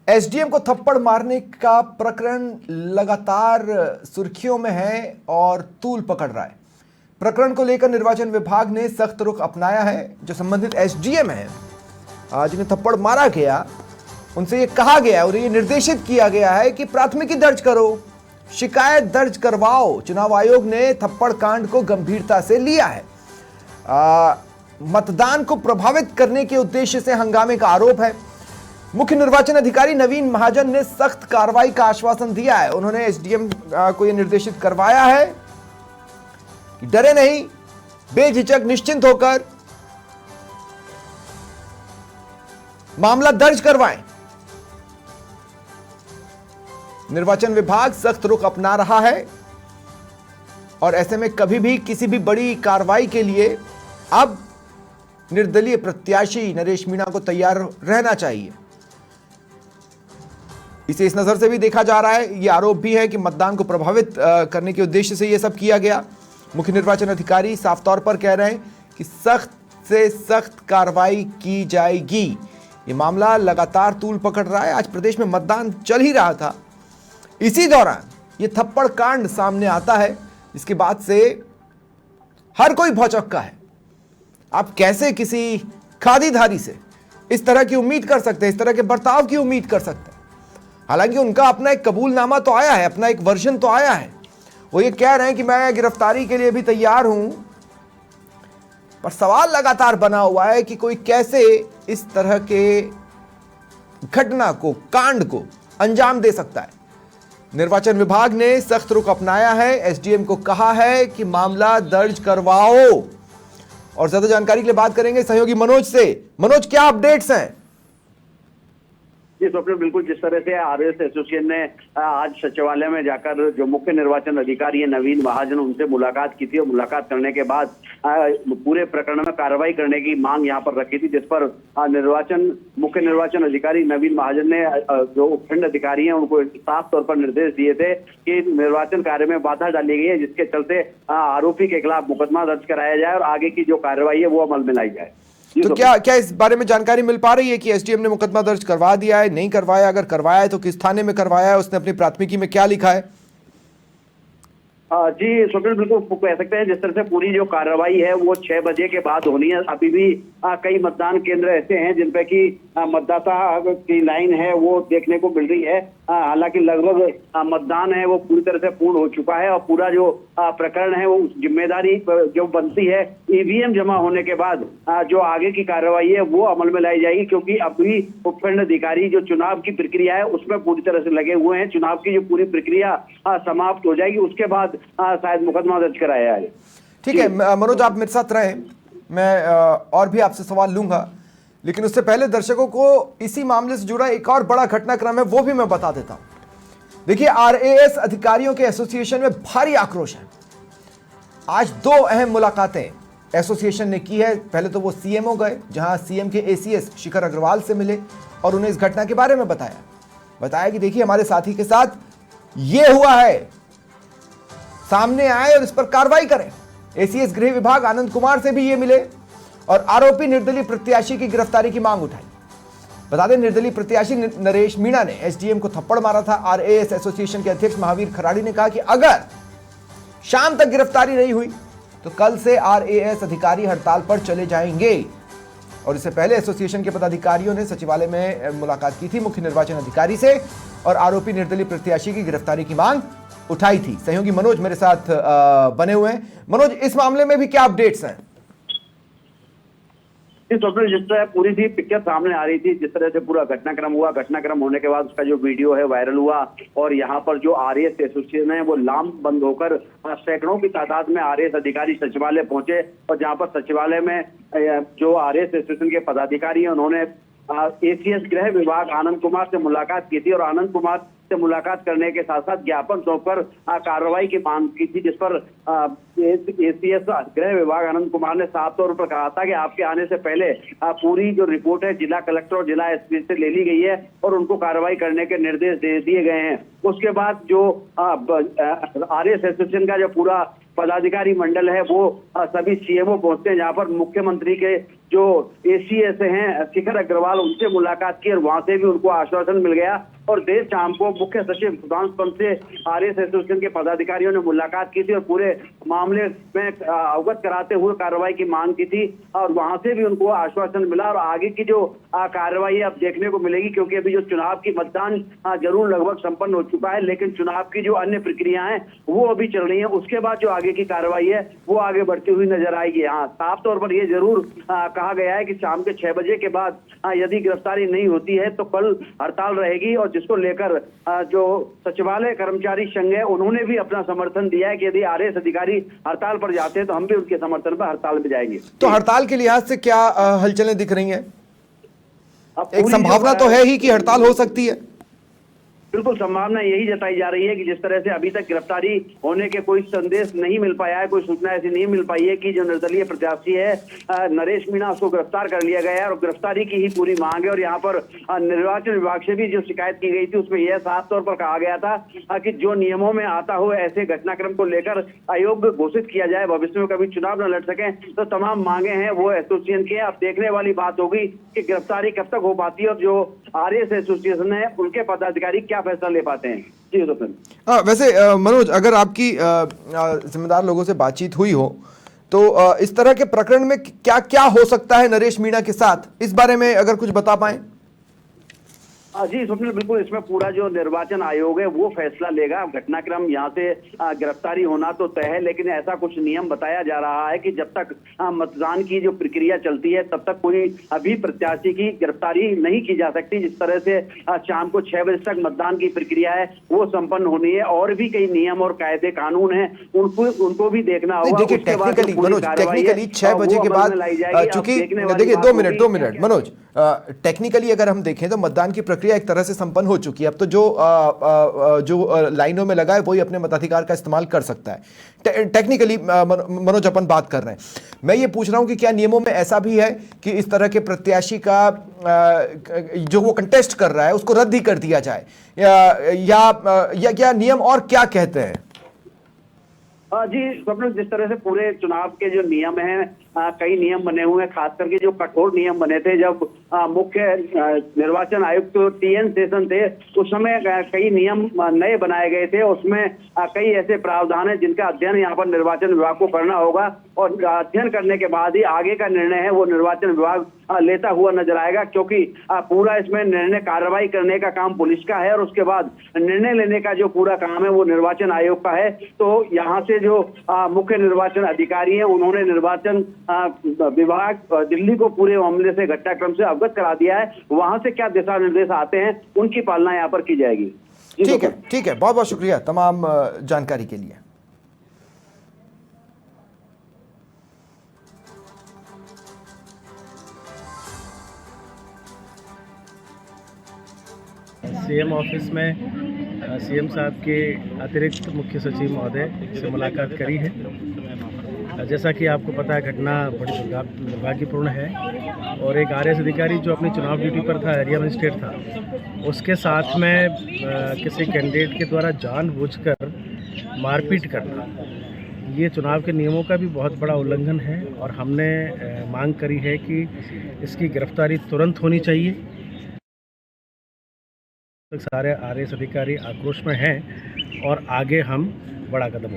SDM को थप्पड़ मारने का प्रकरण लगातार सुर्खियों में है और तूल पकड़ रहा है। प्रकरण को लेकर निर्वाचन विभाग ने सख्त रुख अपनाया है। जो संबंधित एसडीएम है जिन्हें थप्पड़ मारा गया, उनसे ये कहा गया और ये निर्देशित किया गया है कि प्राथमिकी दर्ज करो, शिकायत दर्ज करवाओ। चुनाव आयोग ने थप्पड़ कांड को गंभीरता से लिया है। मतदान को प्रभावित करने के उद्देश्य से हंगामे का आरोप है। मुख्य निर्वाचन अधिकारी नवीन महाजन ने सख्त कार्रवाई का आश्वासन दिया है। उन्होंने एसडीएम को यह निर्देशित करवाया है कि डरे नहीं, बेझिझक निश्चिंत होकर मामला दर्ज करवाएं। निर्वाचन विभाग सख्त रुख अपना रहा है और ऐसे में कभी भी किसी भी बड़ी कार्रवाई के लिए अब निर्दलीय प्रत्याशी नरेश मीणा को तैयार रहना चाहिए। इसे इस नजर से भी देखा जा रहा है, यह आरोप भी है कि मतदान को प्रभावित करने के उद्देश्य से यह सब किया गया। मुख्य निर्वाचन अधिकारी साफ तौर पर कह रहे हैं कि सख्त से सख्त कार्रवाई की जाएगी। यह मामला लगातार तूल पकड़ रहा है। आज प्रदेश में मतदान चल ही रहा था, इसी दौरान यह थप्पड़ कांड सामने आता है, जिसके बाद से हर कोई भौचक्का है। आप कैसे किसी खादीधारी से इस तरह की उम्मीद कर सकते हैं, इस तरह के बर्ताव की उम्मीद कर सकते हैं? हालांकि उनका अपना एक कबूलनामा तो आया है, अपना एक वर्जन तो आया है। वो ये कह रहे हैं कि मैं गिरफ्तारी के लिए भी तैयार हूं, पर सवाल लगातार बना हुआ है कि कोई कैसे इस तरह के घटना को, कांड को अंजाम दे सकता है। निर्वाचन विभाग ने सख्त रुख अपनाया है, एसडीएम को कहा है कि मामला दर्ज करवाओ। और ज्यादा जानकारी के लिए बात करेंगे सहयोगी मनोज से। मनोज, क्या अपडेट्स हैं? जी स्वप्न, बिल्कुल जिस तरह से आरएस एसोसिएशन ने आज सचिवालय में जाकर जो मुख्य निर्वाचन अधिकारी है नवीन महाजन, उनसे मुलाकात की थी और मुलाकात करने के बाद पूरे प्रकरण में कार्रवाई करने की मांग यहां पर रखी थी, जिस पर मुख्य निर्वाचन अधिकारी नवीन महाजन ने जो उपखंड अधिकारी हैं उनको साफ तौर पर निर्देश दिए थे कि निर्वाचन कार्य में बाधा डाली गई है, जिसके चलते आरोपी के खिलाफ मुकदमा दर्ज कराया जाए और आगे की जो कार्रवाई है वो अमल में लाई जाए। तो क्या इस बारे में जानकारी मिल पा रही है कि एसडीएम ने मुकदमा दर्ज करवा दिया है, नहीं करवाया? अगर करवाया है तो किस थाने में करवाया है? उसने अपनी प्राथमिकी में क्या लिखा है? जी स्वप्न, बिल्कुल कह सकते हैं जिस तरह से पूरी जो कार्रवाई है वो 6 बजे के बाद होनी है। अभी भी कई मतदान केंद्र ऐसे हैं जिन पे की मतदाता की लाइन है वो देखने को मिल रही है। हालांकि लगभग मतदान है वो पूरी तरह से पूर्ण हो चुका है और पूरा जो प्रकरण है वो जिम्मेदारी जो बनती है ईवीएम जमा होने के बाद जो आगे की कार्रवाई है वो अमल में लाई जाएगी, क्योंकि अभी उपखंड अधिकारी जो चुनाव की प्रक्रिया है उसमें पूरी तरह से लगे हुए हैं। चुनाव की जो पूरी प्रक्रिया समाप्त हो जाएगी उसके बाद शायद मुकदमा दर्ज कराया है। ठीक है मनोज, आप मेरे साथ रहें, मैं और भी आपसे सवाल लूंगा, लेकिन उससे पहले दर्शकों को इसी मामले से जुड़ा एक और बड़ा घटनाक्रम है वो भी मैं बता देता हूं। देखिए, आरएएस अधिकारियों के एसोसिएशन में भारी आक्रोश है। आज 2 अहम मुलाकातें एसोसिएशन ने की है। पहले तो वो सीएमओ गए, जहां सीएम के एसीएस शिखर अग्रवाल से मिले और उन्हें इस घटना के बारे में बताया कि देखिए हमारे साथी के साथ ये हुआ है, सामने आए और इस पर कार्रवाई करें। एसीएस गृह विभाग आनंद कुमार से भी ये मिले और आरोपी निर्दलीय प्रत्याशी की गिरफ्तारी की मांग उठाई। बता दें, निर्दलीय प्रत्याशी नरेश मीणा ने एसडीएम को थप्पड़ मारा था। आरएएस एसोसिएशन के अध्यक्ष महावीर खराड़ी ने कहा कि अगर शाम तक गिरफ्तारी नहीं हुई तो कल से आरएएस अधिकारी हड़ताल पर चले जाएंगे। और इससे पहले एसोसिएशन के पदाधिकारियों ने सचिवालय में मुलाकात की थी मुख्य निर्वाचन अधिकारी से और आरोपी निर्दलीय प्रत्याशी की गिरफ्तारी की मांग उठाई थी। सहयोगी मनोज मेरे साथ बने हुए हैं। मनोज, इस मामले में भी क्या अपडेट्स हैं? जिस तरह पूरी थी पिक्चर सामने आ रही थी, जिस तरह से पूरा घटनाक्रम हुआ, घटनाक्रम होने के बाद उसका जो वीडियो है वायरल हुआ और यहाँ पर जो आरएएस एसोसिएशन है वो लामबंद होकर सैकड़ों की तादाद में आरएएस अधिकारी सचिवालय पहुंचे और जहाँ पर सचिवालय में जो आरएएस एसोसिएशन के पदाधिकारी हैं उन्होंने एसीएस गृह विभाग आनंद कुमार से मुलाकात की थी और आनंद कुमार से मुलाकात करने के साथ साथ ज्ञापन सौंपकर कार्रवाई की मांग की थी, जिस पर एसीएस गृह विभाग आनंद कुमार ने साफ तौर पर कहा था कि आपके आने से पहले पूरी जो रिपोर्ट है जिला कलेक्टर और जिला एसपी से ले ली गई है और उनको कार्रवाई करने के निर्देश दे दिए गए हैं। उसके बाद जो आरएएस एसोसिएशन का जो पूरा पदाधिकारी मंडल है वो सभी सीएमओ पहुंचते हैं, जहां पर मुख्यमंत्री के जो ACS हैं शिखर अग्रवाल, उनसे मुलाकात की और वहां से भी उनको आश्वासन मिल गया। और देर शाम को मुख्य सचिव सुधांशु पंत से RS एसोसिएशन के पदाधिकारियों ने मुलाकात की थी और पूरे मामले में अवगत कराते हुए कार्रवाई की मांग की थी और वहां से भी उनको आश्वासन मिला। और आगे की जो कार्रवाई अब देखने को मिलेगी, क्योंकि अभी जो चुनाव की मतदान जरूर लगभग संपन्न हो चुका है, लेकिन चुनाव की जो अन्य प्रक्रिया है वो अभी चल रही है। उसके बाद जो आगे की कार्रवाई है वो आगे बढ़ती हुई नजर आएगी। हाँ, साफ तौर पर ये जरूर कहा गया है कि शाम के 6 बजे के बाद यदि गिरफ्तारी नहीं होती है तो कल हड़ताल रहेगी, और जिसको लेकर जो सचिवालय कर्मचारी संघ है उन्होंने भी अपना समर्थन दिया है कि यदि RS अधिकारी हड़ताल पर जाते हैं तो हम भी उनके समर्थन पर हड़ताल में जाएंगे। तो हड़ताल के लिहाज से क्या हलचलें दिख रही हैं? एक संभावना तो है ही कि हड़ताल हो सकती है। बिल्कुल संभावना यही जताई जा रही है कि जिस तरह से अभी तक गिरफ्तारी होने के कोई संदेश नहीं मिल पाया है, कोई सूचना ऐसी नहीं मिल पाई है कि जो निर्दलीय प्रत्याशी है नरेश मीणा, उसको गिरफ्तार कर लिया गया है और गिरफ्तारी की ही पूरी मांग है। और यहाँ पर निर्वाचन विभाग से भी जो शिकायत की गई थी उसमें यह साफ तौर पर कहा गया था कि जो नियमों में आता हो ऐसे घटनाक्रम को लेकर अयोग्य घोषित किया जाए, भविष्य में कभी चुनाव न लड़ सके। तो तमाम मांगे हैं वो एसोसिएशन की। अब देखने वाली बात होगी कि गिरफ्तारी कब तक हो पाती है और जो RS एसोसिएशन है उनके पदाधिकारी क्या फैसला ले पाते हैं। जी तो वैसे मनोज, अगर आपकी जिम्मेदार लोगों से बातचीत हुई हो तो इस तरह के प्रकरण में क्या क्या हो सकता है नरेश मीणा के साथ, इस बारे में अगर कुछ बता पाएं। जी स्वप्निल, बिल्कुल इसमें पूरा जो निर्वाचन आयोग है वो फैसला लेगा। घटनाक्रम यहाँ से गिरफ्तारी होना तो तय है, लेकिन ऐसा कुछ नियम बताया जा रहा है कि जब तक मतदान की जो प्रक्रिया चलती है तब तक कोई अभी प्रत्याशी की गिरफ्तारी नहीं की जा सकती। जिस तरह से शाम को 6 बजे तक मतदान की प्रक्रिया है वो संपन्न होनी है, और भी कई नियम और कायदे कानून है उनको भी देखना होगा। देखिए टेक्निकली मनोज, टेक्निकली 6 बजे के बाद, चूंकि देखिए 2 मिनट मनोज, टेक्निकली अगर हम देखें तो मतदान की प्रक्रिया एक तरह से संपन्न हो चुकी है। अब तो जो लाइनों में लगा है वही अपने मताधिकार का इस्तेमाल कर सकता है। टेक्निकली मनोज अपन बात कर रहे हैं। मैं ये पूछ रहा हूं कि क्या नियमों में ऐसा भी है कि इस तरह के प्रत्याशी का जो वो कंटेस्ट कर रहा है उसको रद्द ही कर दिया जाए, या क्या नियम और क्या कहते हैं? जी स्वप्निल, जिस तरह से पूरे चुनाव के जो नियम हैं, कई नियम बने हुए हैं, खास करके जो कठोर नियम बने थे जब मुख्य निर्वाचन आयुक्त TN शेषन थे उस समय कई नियम नए बनाए गए थे। उसमें कई ऐसे प्रावधान है जिनका अध्ययन यहाँ पर निर्वाचन विभाग को करना होगा, और अध्ययन करने के बाद ही आगे का निर्णय है वो निर्वाचन विभाग लेता हुआ नजर आएगा, क्योंकि पूरा इसमें निर्णय कार्रवाई करने का काम पुलिस का है और उसके बाद निर्णय लेने का जो पूरा काम है वो निर्वाचन आयोग का है। तो यहाँ से जो मुख्य निर्वाचन अधिकारी है उन्होंने निर्वाचन विभाग दिल्ली को पूरे मामले से घटनाक्रम से अवगत करा दिया है। वहां से क्या दिशा निर्देश आते हैं उनकी पालना यहाँ पर की जाएगी। ठीक है, बहुत बहुत शुक्रिया तमाम जानकारी के लिए। CM ऑफिस में CM साहब के अतिरिक्त मुख्य सचिव महोदय से मुलाकात करी है। जैसा कि आपको पता है घटना बड़ी दुर्भाग्यपूर्ण है, और एक RS अधिकारी जो अपनी चुनाव ड्यूटी पर था, एरिया मजिस्ट्रेट था, उसके साथ में किसी कैंडिडेट के द्वारा जानबूझकर मारपीट करना, ये चुनाव के नियमों का भी बहुत बड़ा उल्लंघन है। और हमने मांग करी है कि इसकी गिरफ्तारी तुरंत होनी चाहिए। सारे RS अधिकारी आक्रोश में हैं और आगे हम बड़ा कदम उठाएंगे।